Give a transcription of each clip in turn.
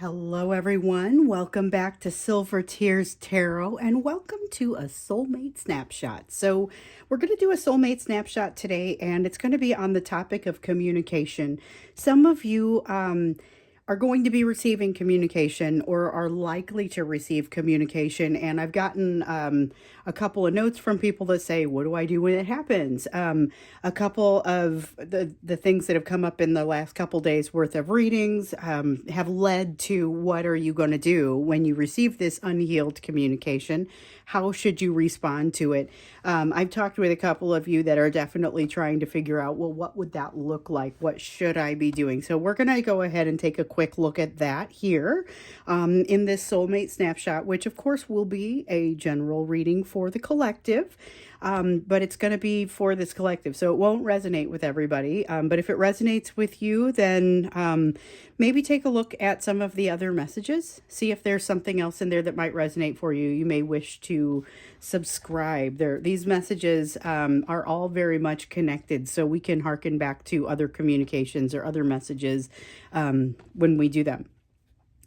Hello, everyone. Welcome back to Silver Tears Tarot and welcome to a soulmate snapshot. So, we're going to do a soulmate snapshot today, and it's going to be on the topic of communication. Some of you are going to be receiving communication or are likely to receive communication, and I've gotten a couple of notes from people that say, what do I do when it happens? A couple of the things that have come up in the last couple days worth of readings have led to what are you going to do when you receive this unhealed communication? How should you respond to it? I've talked with a couple of you that are definitely trying to figure out, well, what would that look like? What should I be doing? So we're going to go ahead and take a quick look at that here in this soulmate snapshot, which of course will be a general reading for the collective. But it's going to be for this collective, so it won't resonate with everybody. But if it resonates with you, then maybe take a look at some of the other messages. See if there's something else in there that might resonate for you. You may wish to subscribe. These messages are all very much connected, so we can harken back to other communications or other messages when we do them.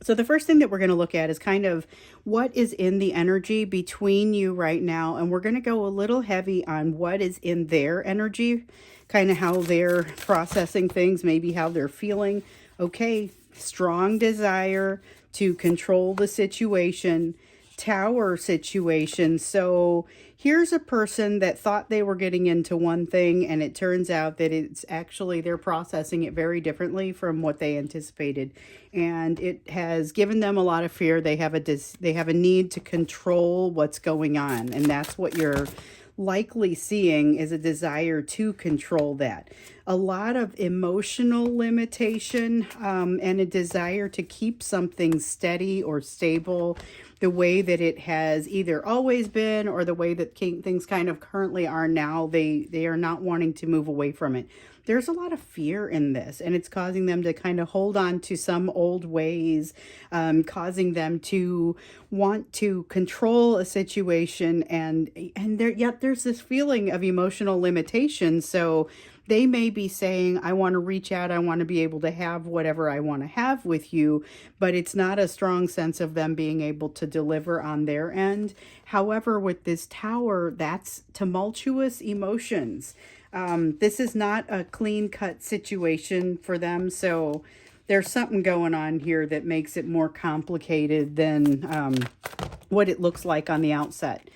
So the first thing that we're going to look at is kind of what is in the energy between you right now. And we're going to go a little heavy on what is in their energy, kind of how they're processing things, maybe how they're feeling. Okay, strong desire to control the situation, Tower situation. So here's a person that thought they were getting into one thing, and it turns out that it's actually they're processing it very differently from what they anticipated, and it has given them a lot of fear. They have a need to control what's going on, and that's what you're likely seeing is a desire to control that. A lot of emotional limitation and a desire to keep something steady or stable the way that it has either always been or the way that things kind of currently are now. They are not wanting to move away from it. There's a lot of fear in this, and it's causing them to kind of hold on to some old ways, causing them to want to control a situation, and yet there's this feeling of emotional limitation. So they may be saying, I want to reach out, I want to be able to have whatever I want to have with you, but it's not a strong sense of them being able to deliver on their end. However, with this Tower, that's tumultuous emotions. This is not a clean-cut situation for them, so there's something going on here that makes it more complicated than what it looks like on the outset.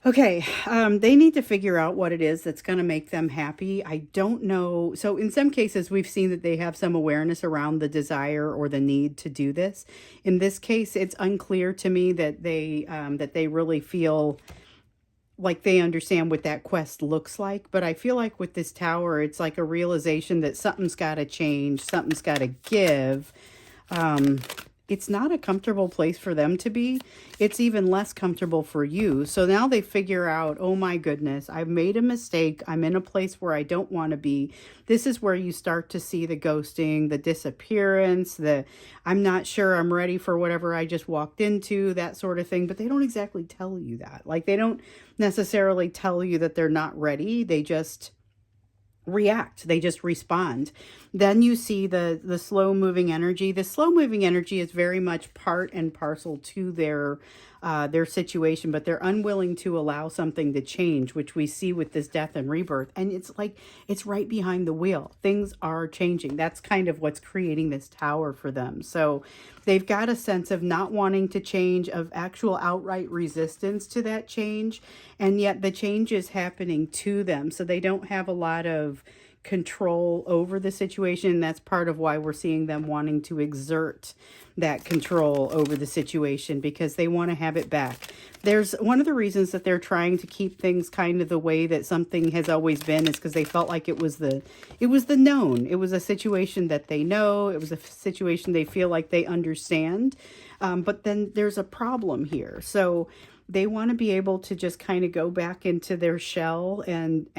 Okay, they need to figure out what it is that's going to make them happy. I don't know. So in some cases, we've seen that they have some awareness around the desire or the need to do this. In this case, it's unclear to me that they really feel like they understand what that quest looks like. But I feel like with this Tower, it's like a realization that something's got to change, something's got to give. It's not a comfortable place for them to be. It's even less comfortable for you. So now they figure out, oh my goodness, I've made a mistake. I'm in a place where I don't want to be. This is where you start to see the ghosting, the disappearance, I'm not sure I'm ready for whatever I just walked into, that sort of thing. But they don't exactly tell you that. Like, they don't necessarily tell you that they're not ready. They just react, they just respond. Then you see the slow moving energy. The slow moving energy is very much part and parcel to their situation, but they're unwilling to allow something to change, which we see with this death and rebirth. And it's like it's right behind the wheel. Things are changing. That's kind of what's creating this Tower for them. So they've got a sense of not wanting to change, of actual outright resistance to that change, and yet the change is happening to them. So they don't have a lot of control over the situation. That's part of why we're seeing them wanting to exert that control over the situation, because they want to have it back. There's one of the reasons that they're trying to keep things kind of the way that something has always been is because they felt like it was the known. It was a situation that they know. It was a situation they feel like they understand. But then there's a problem here. So they want to be able to just kind of go back into their shell, and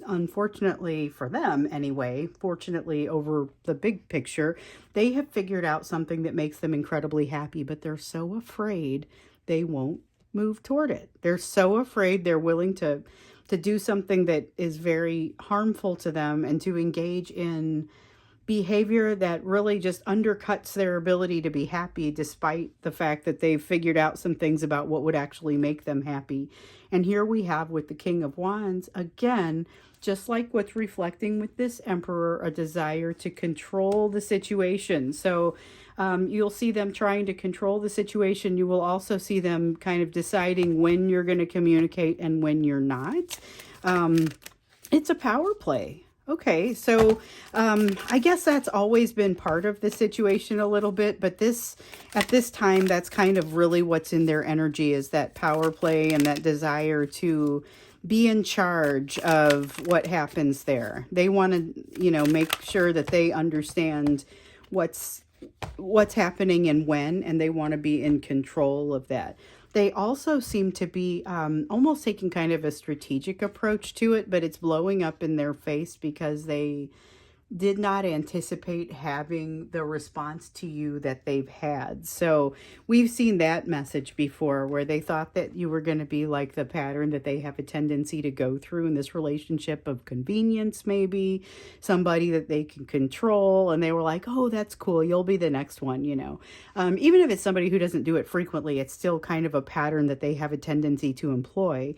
unfortunately for them anyway, fortunately over the big picture, they have figured out something that makes them incredibly happy, but they're so afraid they won't move toward it. They're so afraid they're willing to do something that is very harmful to them and to engage in behavior that really just undercuts their ability to be happy, despite the fact that they've figured out some things about what would actually make them happy. And here we have with the King of Wands, again, just like what's reflecting with this Emperor, a desire to control the situation. So you'll see them trying to control the situation. You will also see them kind of deciding when you're going to communicate and when you're not. It's a power play. Okay, so I guess that's always been part of the situation a little bit, but at this time, that's kind of really what's in their energy, is that power play and that desire to be in charge of what happens there. They want to, make sure that they understand what's happening and when, and they want to be in control of that. They also seem to be almost taking kind of a strategic approach to it, but it's blowing up in their face because they did not anticipate having the response to you that they've had. So we've seen that message before, where they thought that you were going to be like the pattern that they have a tendency to go through in this relationship of convenience, maybe somebody that they can control. And they were like, oh, that's cool, you'll be the next one, even if it's somebody who doesn't do it frequently, it's still kind of a pattern that they have a tendency to employ.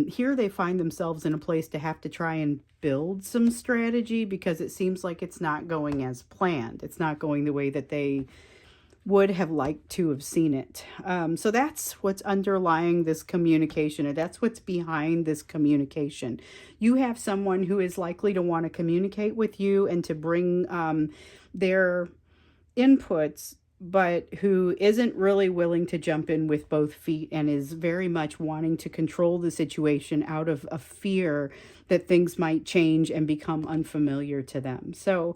Here they find themselves in a place to have to try and build some strategy, because it seems like it's not going as planned. It's not going the way that they would have liked to have seen it. So that's what's underlying this communication, and that's what's behind this communication. You have someone who is likely to want to communicate with you and to bring their inputs, but who isn't really willing to jump in with both feet and is very much wanting to control the situation out of a fear that things might change and become unfamiliar to them. So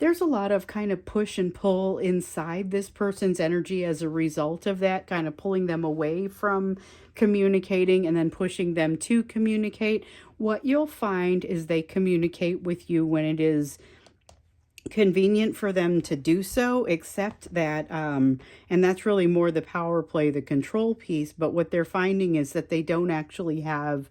there's a lot of kind of push and pull inside this person's energy as a result of that, kind of pulling them away from communicating and then pushing them to communicate. What you'll find is they communicate with you when it is convenient for them to do so, except that and that's really more the power play, the control piece. But what they're finding is that they don't actually have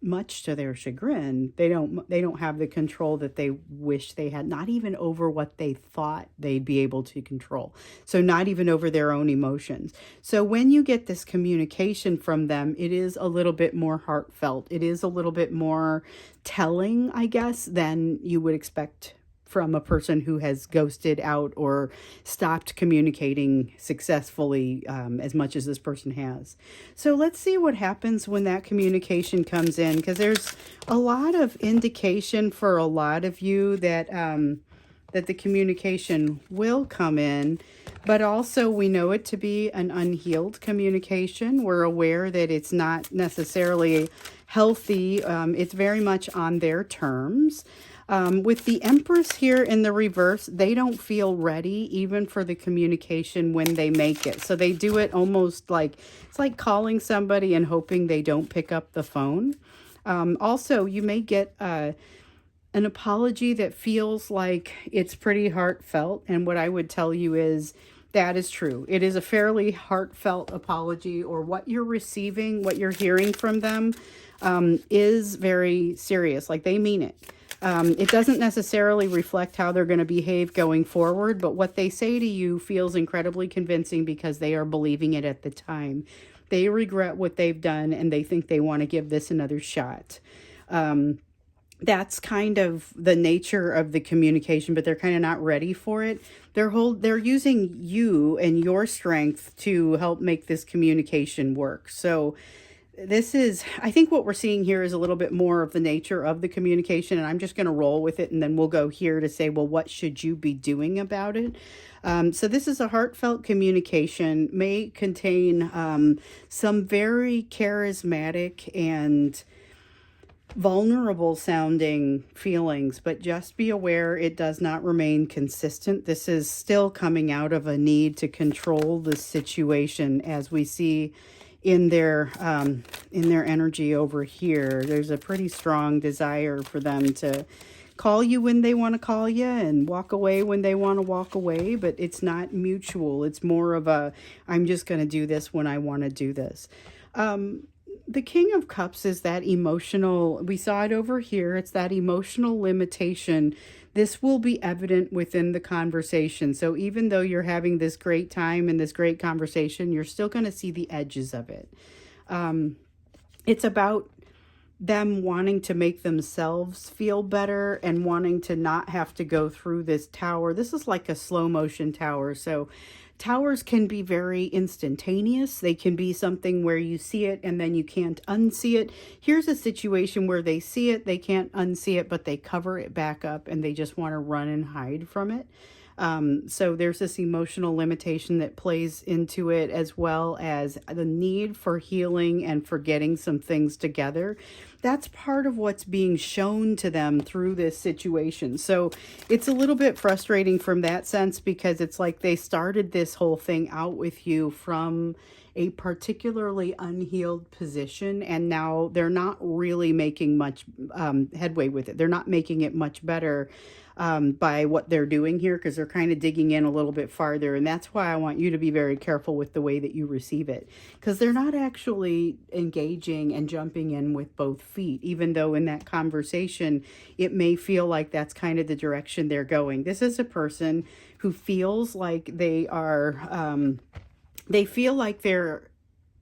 much to their chagrin. They don't have the control that they wish they had, not even over what they thought they'd be able to control. So not even over their own emotions. So when you get this communication from them, it is a little bit more heartfelt. It is a little bit more telling, I guess, than you would expect from a person who has ghosted out or stopped communicating successfully as much as this person has. So let's see what happens when that communication comes in, because there's a lot of indication for a lot of you that that the communication will come in, but also we know it to be an unhealed communication. We're aware that it's not necessarily healthy. It's very much on their terms. With the Empress here in the reverse, they don't feel ready even for the communication when they make it. So they do it almost like, it's like calling somebody and hoping they don't pick up the phone. Also, you may get an apology that feels like it's pretty heartfelt. And what I would tell you is that is true. It is a fairly heartfelt apology, or what you're receiving, what you're hearing from them is very serious. Like, they mean it. It doesn't necessarily reflect how they're going to behave going forward, but what they say to you feels incredibly convincing because they are believing it at the time. They regret what they've done and they think they want to give this another shot. That's kind of the nature of the communication, but they're kind of not ready for it. They're using you and your strength to help make this communication work. So I think what we're seeing here is a little bit more of the nature of the communication, and I'm just going to roll with it, and then we'll go here to say, well, what should you be doing about it? So this is a heartfelt communication, may contain some very charismatic and vulnerable sounding feelings, but just be aware it does not remain consistent. This is still coming out of a need to control the situation, as we see in their energy over here. There's a pretty strong desire for them to call you when they want to call you and walk away when they want to walk away, but it's not mutual. It's more of a, I'm just going to do this when I want to do this. The King of Cups is that emotional, we saw it over here, it's that emotional limitation this will be evident within the conversation. So even though you're having this great time and this great conversation, you're still going to see the edges of it. It's about them wanting to make themselves feel better and wanting to not have to go through this tower. This is like a slow motion tower. So towers can be very instantaneous. They can be something where you see it and then you can't unsee it. Here's a situation where they see it, they can't unsee it, but they cover it back up and they just want to run and hide from it. So there's this emotional limitation that plays into it, as well as the need for healing and for getting some things together. That's part of what's being shown to them through this situation. So it's a little bit frustrating from that sense, because it's like they started this whole thing out with you from a particularly unhealed position, and now they're not really making much headway with it. They're not making it much better by what they're doing here, because they're kind of digging in a little bit farther. And that's why I want you to be very careful with the way that you receive it, because they're not actually engaging and jumping in with both feet, even though in that conversation it may feel like that's kind of the direction they're going. This is a person who feels like they feel like their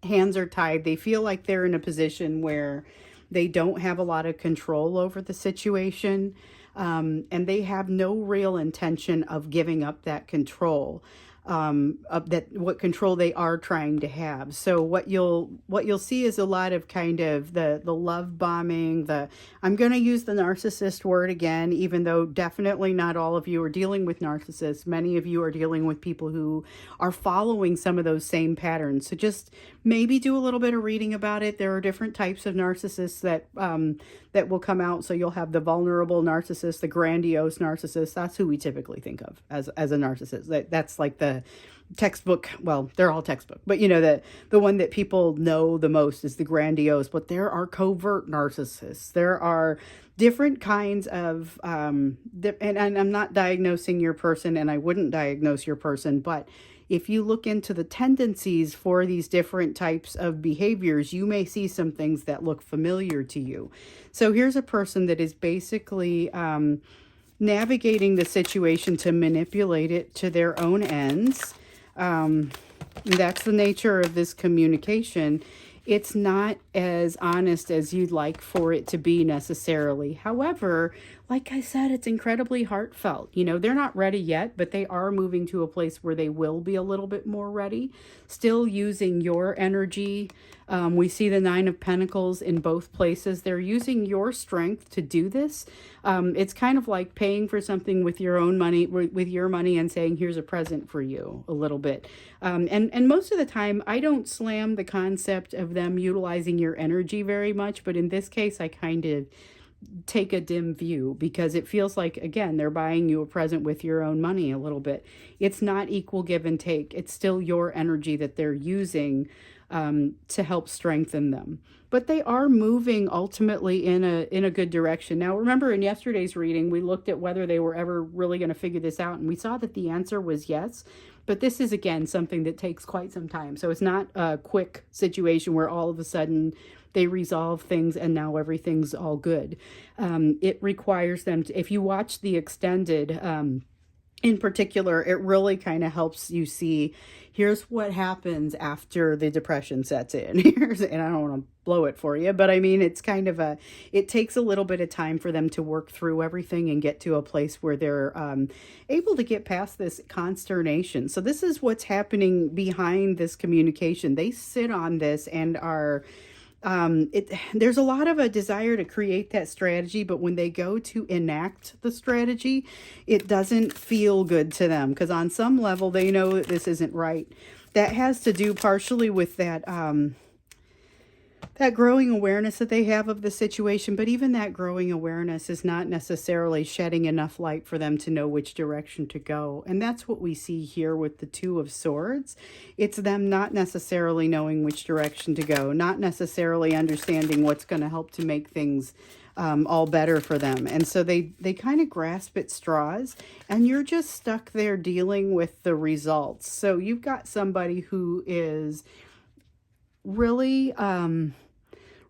hands are tied. They feel like they're in a position where they don't have a lot of control over the situation. And they have no real intention of giving up that control, of that what control they are trying to have. So what you'll see is a lot of kind of the love bombing. I'm going to use the narcissist word again, even though definitely not all of you are dealing with narcissists. Many of you are dealing with people who are following some of those same patterns. So just maybe do a little bit of reading about it. There are different types of narcissists that will come out. So you'll have the vulnerable narcissist, the grandiose narcissist. That's who we typically think of as a narcissist. That's like the textbook. Well, they're all textbook, but you know, the one that people know the most is the grandiose. But there are covert narcissists. There are different kinds of and I'm not diagnosing your person, and I wouldn't diagnose your person, but if you look into the tendencies for these different types of behaviors, you may see some things that look familiar to you. So here's a person that is basically navigating the situation to manipulate it to their own ends. That's the nature of this communication. It's not as honest as you'd like for it to be necessarily. However, like I said, it's incredibly heartfelt. You know, they're not ready yet, but they are moving to a place where they will be a little bit more ready. Still using your energy. We see the Nine of Pentacles in both places. They're using your strength to do this. It's kind of like paying for something with your own money, with your money, and saying, here's a present for you, a little bit. And most of the time, I don't slam the concept of them utilizing your energy very much, but in this case, I kind of take a dim view, because it feels like, again, they're buying you a present with your own money a little bit. It's not equal give and take. It's still your energy that they're using to help strengthen them. But they are moving ultimately in a good direction. Now, remember, in yesterday's reading, we looked at whether they were ever really going to figure this out, and we saw that the answer was yes. But this is, again, something that takes quite some time. So it's not a quick situation where all of a sudden they resolve things and now everything's all good. It requires them to, if you watch the extended, in particular, it really kind of helps you see, here's what happens after the depression sets in. And I don't want to blow it for you, but I mean, it's kind of it takes a little bit of time for them to work through everything and get to a place where they're able to get past this consternation. So this is what's happening behind this communication. They sit on this and are... there's a lot of a desire to create that strategy, but when they go to enact the strategy, it doesn't feel good to them, because on some level they know that this isn't right. That has to do partially with that that growing awareness that they have of the situation, but even that growing awareness is not necessarily shedding enough light for them to know which direction to go. And that's what we see here with the Two of Swords. It's them not necessarily knowing which direction to go, not necessarily understanding what's going to help to make things all better for them. And so they kind of grasp at straws, and you're just stuck there dealing with the results. So you've got somebody who is really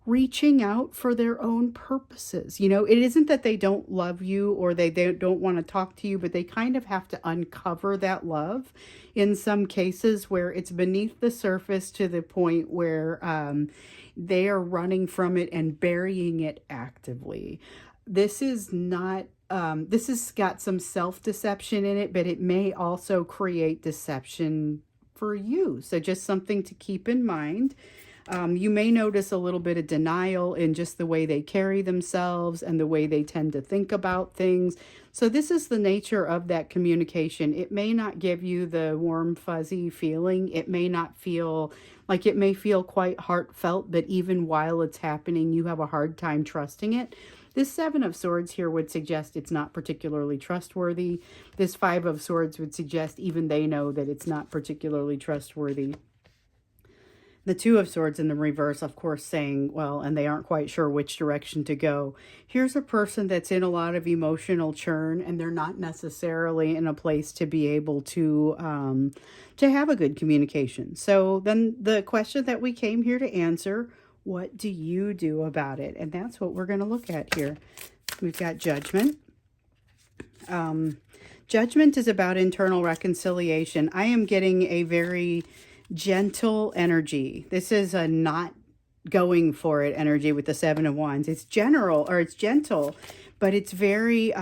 reaching out for their own purposes. You know, it isn't that they don't love you or they don't want to talk to you, but they kind of have to uncover that love in some cases where it's beneath the surface to the point where they are running from it and burying it actively. This is not this has got some self-deception in it, but it may also create deception for you. So just something to keep in mind. You may notice a little bit of denial in just the way they carry themselves and the way they tend to think about things. So this is the nature of that communication. It may not give you the warm, fuzzy feeling. It may not feel like, it may feel quite heartfelt, but even while it's happening, you have a hard time trusting it. This Seven of Swords here would suggest it's not particularly trustworthy. This Five of Swords would suggest even they know that it's not particularly trustworthy. The Two of Swords in the reverse, of course, saying, well, and they aren't quite sure which direction to go. Here's a person that's in a lot of emotional churn, and they're not necessarily in a place to be able to have a good communication. So then the question that we came here to answer, what do you do about it? And that's what we're going to look at here. We've got Judgment. Judgment is about internal reconciliation. I am getting a very gentle energy. This is a not going for it energy with the Seven of Wands. It's general, or it's gentle, but it's very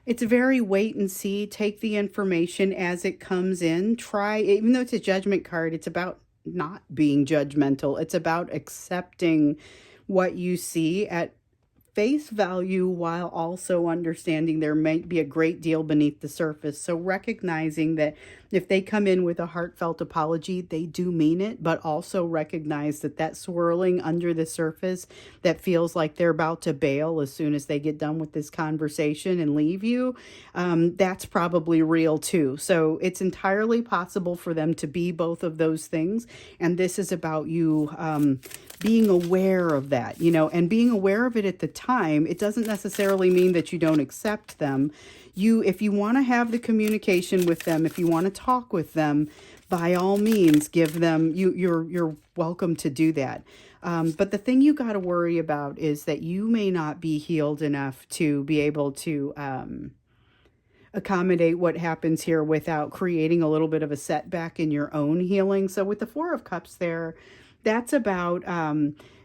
wait and see. Take the information as it comes in. Try, even though it's a Judgment card, it's about not being judgmental. It's about accepting what you see at face value while also understanding there might be a great deal beneath the surface. So recognizing that if they come in with a heartfelt apology, they do mean it, but also recognize that that swirling under the surface that feels like they're about to bail as soon as they get done with this conversation and leave you, that's probably real too. So it's entirely possible for them to be both of those things. And this is about you being aware of that, you know, and being aware of it at the time. It doesn't necessarily mean that you don't accept them. If you want to have the communication with them, if you want to talk with them, by all means, give them, you're welcome to do that. But the thing you got to worry about is that you may not be healed enough to be able to accommodate what happens here without creating a little bit of a setback in your own healing. So with the Four of Cups there, that's about,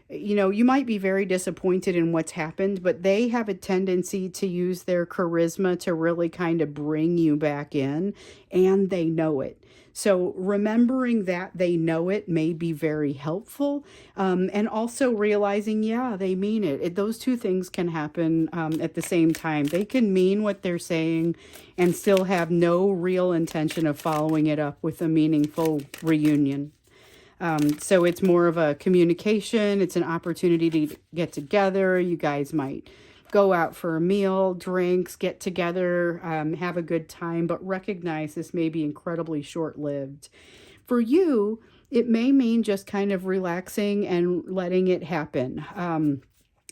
you know, you might be very disappointed in what's happened, but they have a tendency to use their charisma to really kind of bring you back in, and they know it. So remembering that they know it may be very helpful, and also realizing, yeah, they mean it. Those two things can happen at the same time. They can mean what they're saying and still have no real intention of following it up with a meaningful reunion. So it's more of a communication. It's an opportunity to get together. You guys might go out for a meal, drinks, get together, have a good time, but recognize this may be incredibly short-lived. For you, it may mean just kind of relaxing and letting it happen.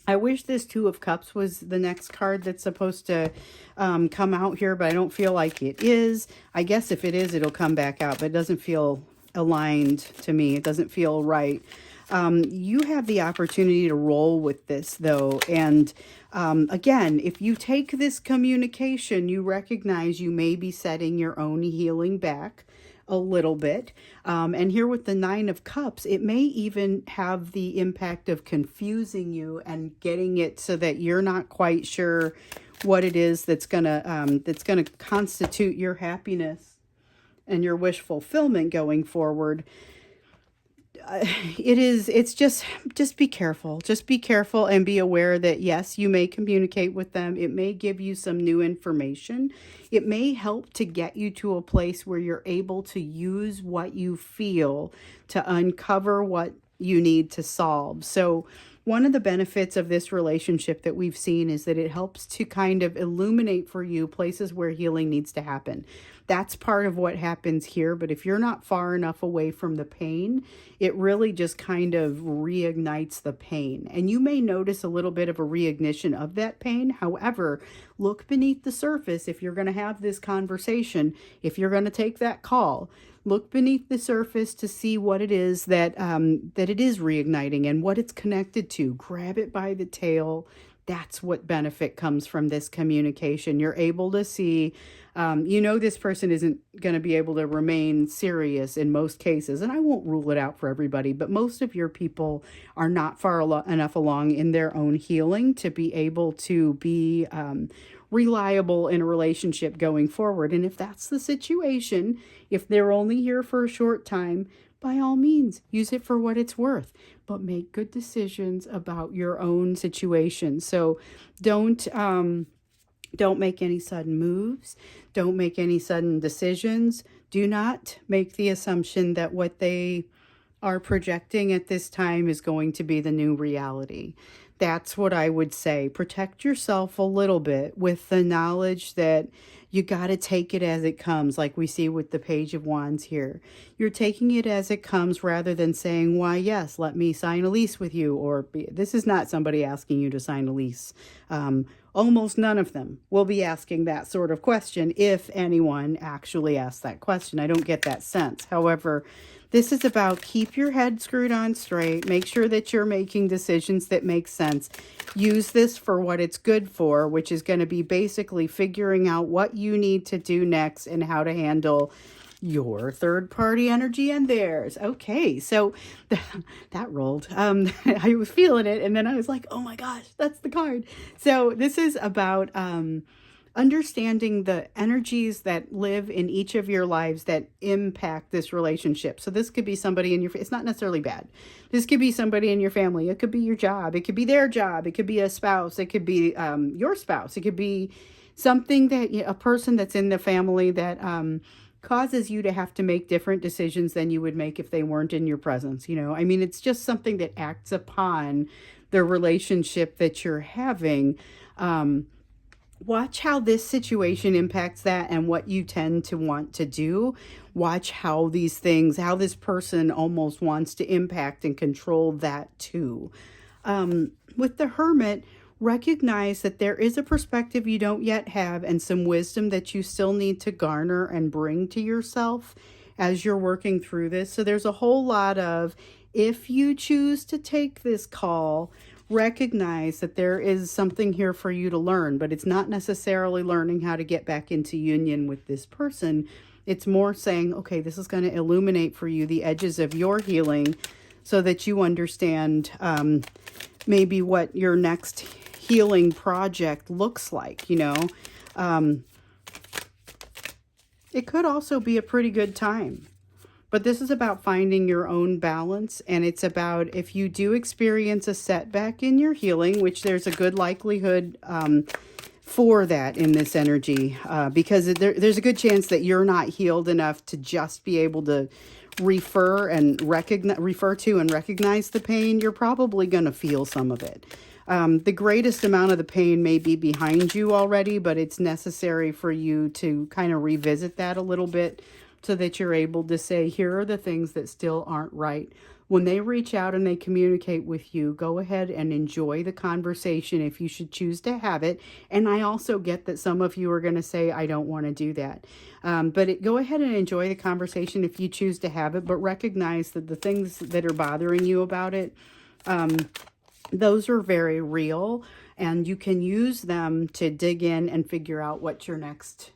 I wish this Two of Cups was the next card that's supposed to come out here, but I don't feel like it is. I guess if it is, it'll come back out, but it doesn't feel aligned to me. It doesn't feel right. You have the opportunity to roll with this though. And again, if you take this communication, you recognize you may be setting your own healing back a little bit. And here with the Nine of Cups, it may even have the impact of confusing you and getting it so that you're not quite sure what it is that's gonna constitute your happiness and your wish fulfillment going forward. It's just be careful. Just be careful and be aware that yes, you may communicate with them. It may give you some new information. It may help to get you to a place where you're able to use what you feel to uncover what you need to solve. So one of the benefits of this relationship that we've seen is that it helps to kind of illuminate for you places where healing needs to happen. That's part of what happens here. But if you're not far enough away from the pain, it really just kind of reignites the pain. And you may notice a little bit of a reignition of that pain. However, look beneath the surface. If you're going to have this conversation, if you're going to take that call, look beneath the surface to see what it is that that it is reigniting and what it's connected to. Grab it by the tail. That's what benefit comes from this communication. You're able to see, this person isn't going to be able to remain serious in most cases. And I won't rule it out for everybody, but most of your people are not far enough along in their own healing to be able to be reliable in a relationship going forward. And if that's the situation, if they're only here for a short time, by all means, use it for what it's worth, but make good decisions about your own situation. So don't make any sudden moves. Don't make any sudden decisions. Do not make the assumption that what they are projecting at this time is going to be the new reality. That's what I would say. Protect yourself a little bit with the knowledge that you got to take it as it comes, like we see with the Page of Wands here. You're taking it as it comes rather than saying, why, yes, let me sign a lease with you. Or this is not somebody asking you to sign a lease. Almost none of them will be asking that sort of question, if anyone actually asks that question. I don't get that sense. However, this is about keep your head screwed on straight. Make sure that you're making decisions that make sense. Use this for what it's good for, which is going to be basically figuring out what you need to do next and how to handle your third party energy and theirs. Okay, so that rolled. I was feeling it, and then I was like, oh my gosh, that's the card. So this is about understanding the energies that live in each of your lives that impact this relationship. So this could be somebody in your, it's not necessarily bad. This could be somebody in your family. It could be your job. It could be their job. It could be a spouse. It could be your spouse. It could be something that, a person that's in the family that causes you to have to make different decisions than you would make if they weren't in your presence. I mean, it's just something that acts upon the relationship that you're having. Watch how this situation impacts that and what you tend to want to do. Watch how these things, how this person almost wants to impact and control that too. With the Hermit, recognize that there is a perspective you don't yet have and some wisdom that you still need to garner and bring to yourself as you're working through this. So there's a whole lot of, if you choose to take this call, recognize that there is something here for you to learn, but it's not necessarily learning how to get back into union with this person. It's more saying, okay, this is going to illuminate for you the edges of your healing so that you understand maybe what your next healing project looks like. It could also be a pretty good time. But this is about finding your own balance, and it's about if you do experience a setback in your healing, which there's a good likelihood for that in this energy, because there's a good chance that you're not healed enough to just be able to refer to and recognize the pain. You're probably going to feel some of it. The greatest amount of the pain may be behind you already, but it's necessary for you to kind of revisit that a little bit, so that you're able to say, here are the things that still aren't right. When they reach out and they communicate with you, go ahead and enjoy the conversation if you should choose to have it. And I also get that some of you are going to say, I don't want to do that. But go ahead and enjoy the conversation if you choose to have it, but recognize that the things that are bothering you about it, those are very real, and you can use them to dig in and figure out what your next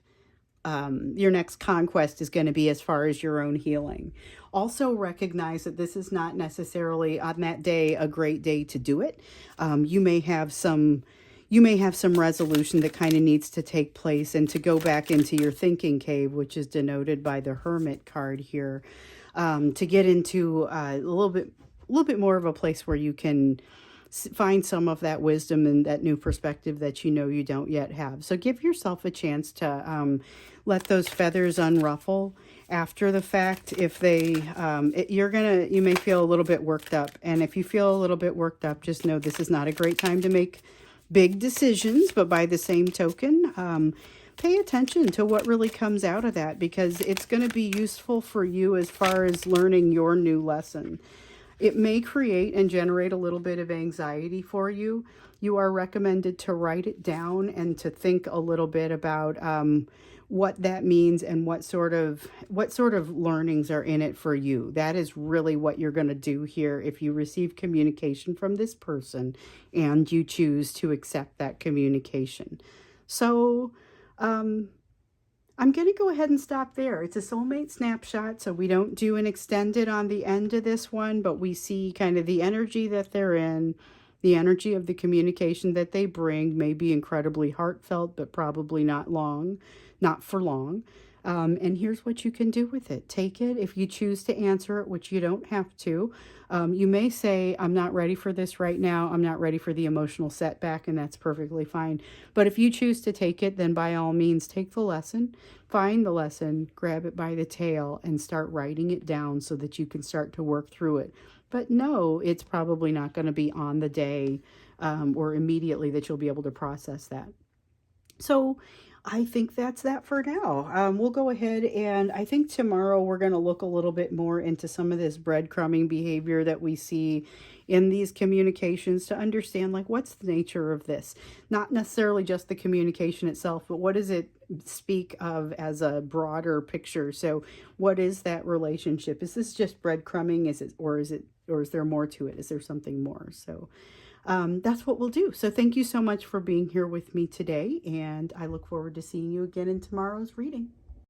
conquest is going to be as far as your own healing. Also recognize that this is not necessarily on that day a great day to do it. You may have some resolution that kind of needs to take place and to go back into your thinking cave, which is denoted by the Hermit card here, to get into a little bit more of a place where you can find some of that wisdom and that new perspective that you don't yet have. So give yourself a chance to let those feathers unruffle after the fact. If they, you may feel a little bit worked up. And if you feel a little bit worked up, just know this is not a great time to make big decisions. But by the same token, pay attention to what really comes out of that, because it's going to be useful for you as far as learning your new lesson. It may create and generate a little bit of anxiety for you. you are recommended to write it down and to think a little bit about what that means and what sort of learnings are in it for you. That is really what you're going to do here if you receive communication from this person and you choose to accept that communication. So, I'm going to go ahead and stop there. It's a soulmate snapshot, so we don't do an extended on the end of this one, but we see kind of the energy that they're in, the energy of the communication that they bring may be incredibly heartfelt, but probably not for long. And here's what you can do with it. Take it if you choose to answer it, which you don't have to. You may say, I'm not ready for this right now. I'm not ready for the emotional setback, and that's perfectly fine. But if you choose to take it, then by all means, take the lesson, find the lesson, grab it by the tail, and start writing it down so that you can start to work through it. But no, it's probably not going to be on the day or immediately that you'll be able to process that. So I think that's that for now. We'll go ahead and I think tomorrow we're going to look a little bit more into some of this breadcrumbing behavior that we see in these communications to understand like what's the nature of this. Not necessarily just the communication itself, but what does it speak of as a broader picture? So what is that relationship? Is this just breadcrumbing? Or is there more to it? Is there something more? So that's what we'll do. So thank you so much for being here with me today, and I look forward to seeing you again in tomorrow's reading.